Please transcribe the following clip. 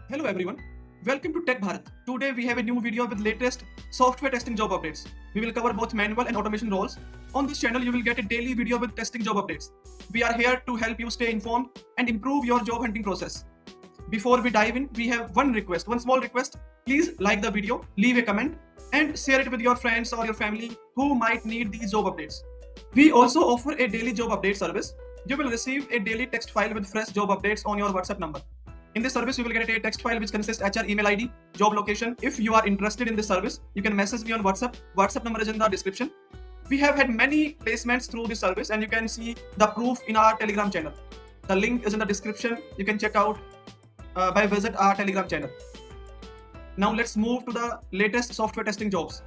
Hello everyone, welcome to Tech Bharat. Today we have a new video with latest software testing job updates. We will cover both manual and automation roles. On this channel you will get a daily video with testing job updates. We are here to help you stay informed and improve your job hunting process. Before we dive in, we have one small request. Please like the video, leave a comment and share it with your friends or your family who might need these job updates. We also offer a daily job update service. You will receive a daily text file with fresh job updates on your WhatsApp number. In this service, you will get a text file which consists HR email ID, job location. If you are interested in this service, you can message me on WhatsApp. WhatsApp number is in the description. We have had many placements through this service and you can see the proof in our Telegram channel. The link is in the description. You can check out by visit our Telegram channel. Now let's move to the latest software testing jobs.